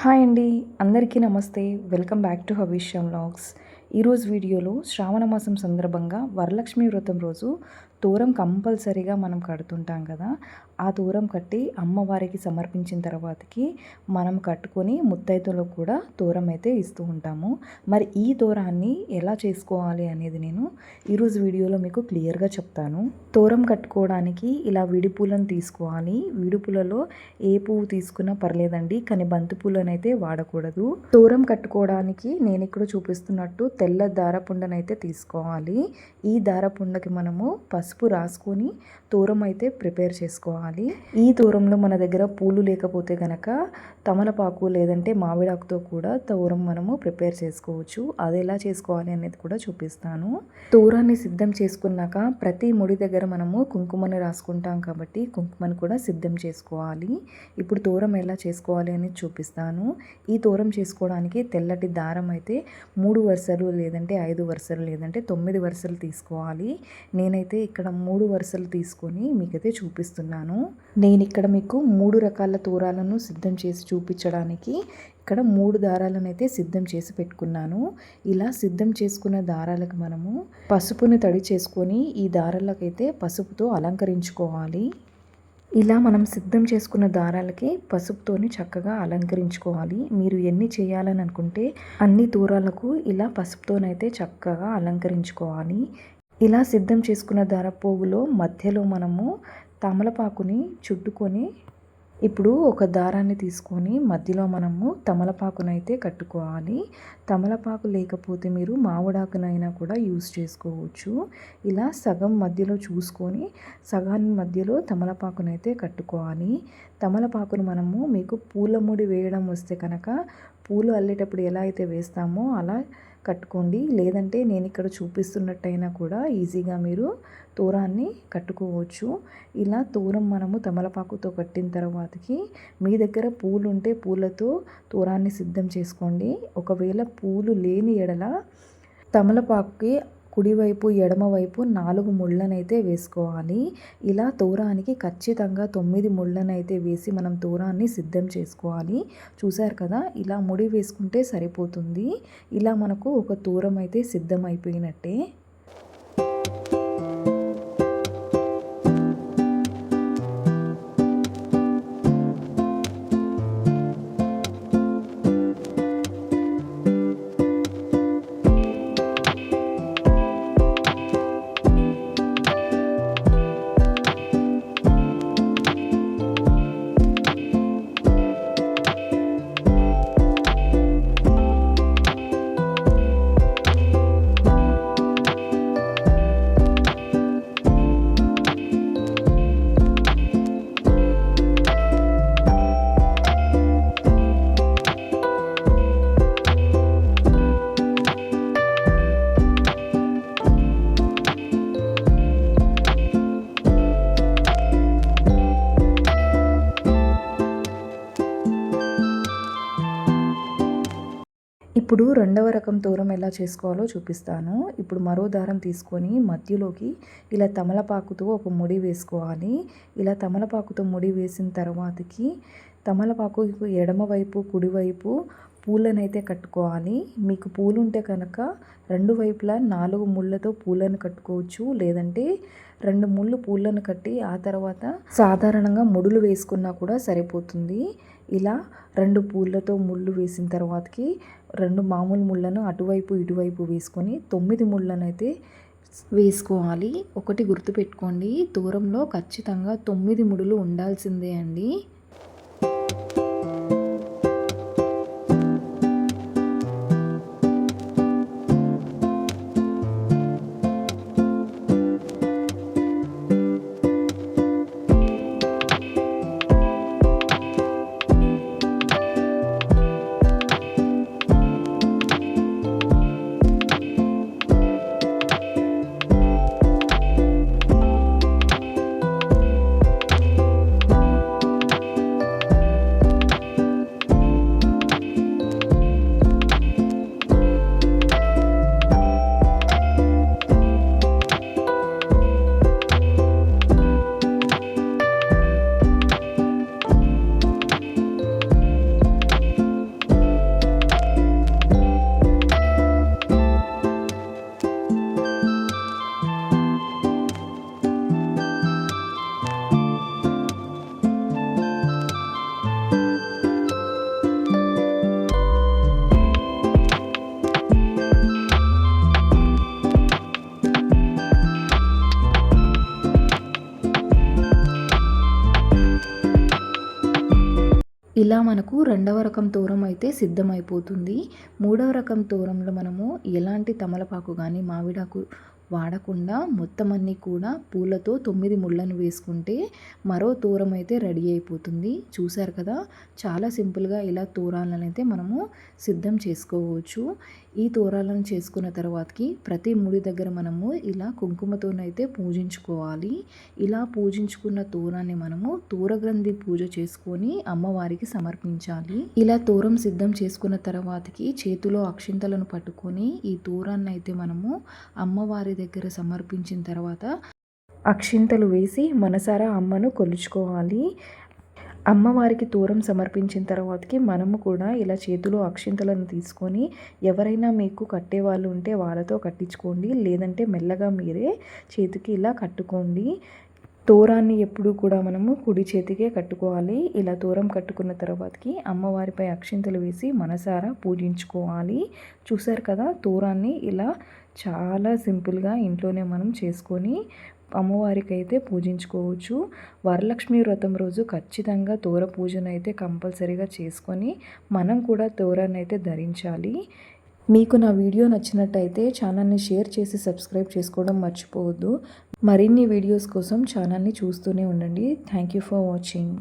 Hi అండి. అందరికీ నమస్తే. Welcome back to Havisha vlogs. ఈరోజు వీడియోలో శ్రావణ మాసం సందర్భంగా వరలక్ష్మి వ్రతం రోజు తోరం కంపల్సరీగా మనం కడుతుంటాం కదా! ఆ తోరం కట్టి అమ్మవారికి సమర్పించిన తర్వాతకి మనం కట్టుకొని ముత్తైదులకు కూడా తోరం అయితే ఇస్తూ ఉంటాము. మరి ఈ తోరాన్ని ఎలా చేసుకోవాలి అనేది నేను ఈరోజు వీడియోలో మీకు క్లియర్‌గా చెప్తాను. తోరం కట్టుకోవడానికి ఇలా విడి పూలను తీసుకోవాలి. విడి పూలలో ఏ పువ్వు తీసుకున్నా పర్లేదండి. కానీ బంతి పూలనైతే వాడకూడదు. తోరం కట్టుకోవడానికి నేను ఇక్కడ చూపిస్తున్నట్టు తెల్ల దారపుండనైతే తీసుకోవాలి. ఈ దారపుండకి మనము పసుపు రాసుకొని తోరం అయితే ప్రిపేర్ చేసుకోవాలి. ఈ తోరంలో మన దగ్గర పూలు లేకపోతే గనక తమలపాకు లేదంటే మామిడాకుతో కూడా తోరం మనము ప్రిపేర్ చేసుకోవచ్చు. అది ఎలా చేసుకోవాలి అనేది కూడా చూపిస్తాను. తోరాన్ని సిద్ధం చేసుకున్నాక ప్రతి ముడి దగ్గర మనము కుంకుమని రాసుకుంటాం కాబట్టి కుంకుమని కూడా సిద్ధం చేసుకోవాలి. ఇప్పుడు తోరం ఎలా చేసుకోవాలి అనేది చూపిస్తాను. ఈ తోరం చేసుకోవడానికి తెల్లటి దారం అయితే 3 వరుసలు లేదంటే 5 వరుసలు లేదంటే 9 వరుసలు తీసుకోవాలి. నేనైతే ఇక్కడ 3 వరుసలు తీసుకొని మీకైతే చూపిస్తున్నాను. నేను ఇక్కడ మీకు 3 రకాల తోరాలను సిద్ధం చేసి చూపించడానికి ఇక్కడ 3 దారాలను అయితే సిద్ధం చేసి పెట్టుకున్నాను. ఇలా సిద్ధం చేసుకున్న దారాలకు మనము పసుపుని తడి చేసుకొని ఈ దారాలకైతే పసుపుతో అలంకరించుకోవాలి. ఇలా మనం సిద్ధం చేసుకున్న దారాలకి పసుపుతోని చక్కగా అలంకరించుకోవాలి. మీరు ఎన్ని చేయాలని అనుకుంటే అన్ని తోరాలకు ఇలా పసుపుతోనైతే చక్కగా అలంకరించుకోవాలి. ఇలా సిద్ధం చేసుకున్న దారపోగులో మధ్యలో మనము తమలపాకుని చుట్టుకొని ఇప్పుడు ఒక దారాన్ని తీసుకొని మధ్యలో మనము తమలపాకునైతే కట్టుకోవాలి. తమలపాకు లేకపోతే మీరు మామిడాకునైనా కూడా యూస్ చేసుకోవచ్చు. ఇలా సగం మధ్యలో చూసుకొని సగాన్ని మధ్యలో తమలపాకునైతే కట్టుకోవాలి. తమలపాకును మనము మీకు పూల ముడి వేయడం వస్తే కనుక పూలు అల్లేటప్పుడు ఎలా అయితే వేస్తామో అలా కట్టుకోండి. లేదంటే నేను ఇక్కడ చూపిస్తున్నట్టయినా కూడా ఈజీగా మీరు తోరాన్ని కట్టుకోవచ్చు. ఇలా తోరం మనము తమలపాకుతో కట్టిన తర్వాతకి మీ దగ్గర పూలు ఉంటే పూలతో తోరాన్ని సిద్ధం చేసుకోండి. ఒకవేళ పూలు లేని ఎడల తమలపాకుకి కుడివైపు ఎడమవైపు 4 ముళ్ళనైతే వేసుకోవాలి. ఇలా తోరానికి ఖచ్చితంగా 9 ముళ్ళనైతే వేసి మనం తోరాన్ని సిద్ధం చేసుకోవాలి. చూసారు కదా, ఇలా ముడి వేసుకుంటే సరిపోతుంది. ఇలా మనకు ఒక తోరం అయితే సిద్ధం అయిపోయినట్టే. ఇప్పుడు రెండవ రకం తోరం ఎలా చేసుకోవాలో చూపిస్తాను. ఇప్పుడు మరో దారం తీసుకొని మధ్యలోకి ఇలా తమలపాకుతో ఒక ముడి వేసుకోవాలి. ఇలా తమలపాకుతో ముడి వేసిన తర్వాతకి తమలపాకు ఎడమవైపు కుడివైపు పూలనైతే కట్టుకోవాలి. మీకు పూలు ఉంటే కనుక 2 వైపులా 4 ముళ్ళతో పూలను కట్టుకోవచ్చు. లేదంటే 2 ముళ్ళు పూలను కట్టి ఆ తర్వాత సాధారణంగా ముడులు వేసుకున్నా కూడా సరిపోతుంది. ఇలా 2 పూలతో ముళ్ళు వేసిన తర్వాతకి 2 మామూలు ముళ్ళను అటువైపు ఇటువైపు వేసుకొని 9 ముళ్ళనైతే వేసుకోవాలి. ఒకటి గుర్తుపెట్టుకోండి, దూరంలో ఖచ్చితంగా 9 ముడులు ఉండాల్సిందే అండి. ఇలా మనకు రెండవ రకం తోరం అయితే సిద్ధమైపోతుంది. మూడవ రకం తోరంలో మనము ఎలాంటి తమలపాకు కానీ మామిడాకు వాడకుండా మొత్తం అన్నీ కూడా పూలతో 9 ముళ్ళను వేసుకుంటే మరో తోరం అయితే రెడీ అయిపోతుంది. చూసారు కదా, చాలా సింపుల్గా ఇలా తోరాలను అయితే మనము సిద్ధం చేసుకోవచ్చు. ఈ తోరాలను చేసుకున్న తర్వాతకి ప్రతి ముడి దగ్గర మనము ఇలా కుంకుమతోనైతే పూజించుకోవాలి. ఇలా పూజించుకున్న తోరాన్ని మనము తోరగ్రంథి పూజ చేసుకొని అమ్మవారికి సమర్పించాలి. ఇలా తోరం సిద్ధం చేసుకున్న తర్వాతకి చేతిలో అక్షింతలను పట్టుకొని ఈ తోరాన్ని అయితే మనము అమ్మవారి దగ్గర సమర్పించిన తర్వాత అక్షింతలు వేసి మనసారా అమ్మను కొలుచుకోవాలి. అమ్మవారికి తోరం సమర్పించిన తర్వాతకి మనము కూడా ఇలా చేతిలో అక్షింతలను తీసుకొని ఎవరైనా మీకు కట్టేవాళ్ళు ఉంటే వాళ్ళతో కట్టించుకోండి, లేదంటే మెల్లగా మీరే చేతికి ఇలా కట్టుకోండి. తోరాన్ని ఎప్పుడూ కూడా మనము కుడి చేతికే కట్టుకోవాలి. ఇలా తోరం కట్టుకున్న తర్వాతకి అమ్మవారిపై అక్షింతలు వేసి మనసారా పూజించుకోవాలి. చూసారు కదా, తోరాన్ని ఇలా చాలా సింపుల్గా ఇంట్లోనే మనం చేసుకొని అమ్మవారికి అయితే పూజించుకోవచ్చు. వరలక్ష్మి వ్రతం రోజు ఖచ్చితంగా తోర పూజను అయితే కంపల్సరీగా చేసుకొని మనం కూడా తోరాన్ని అయితే ధరించాలి. మీకు నా వీడియో నచ్చినట్టయితే ఛానల్ని షేర్ చేసి సబ్స్క్రైబ్ చేసుకోవడం మర్చిపోవద్దు. మరిన్ని వీడియోస్ కోసం ఛానల్ని చూస్తూనే ఉండండి. Thank you for watching.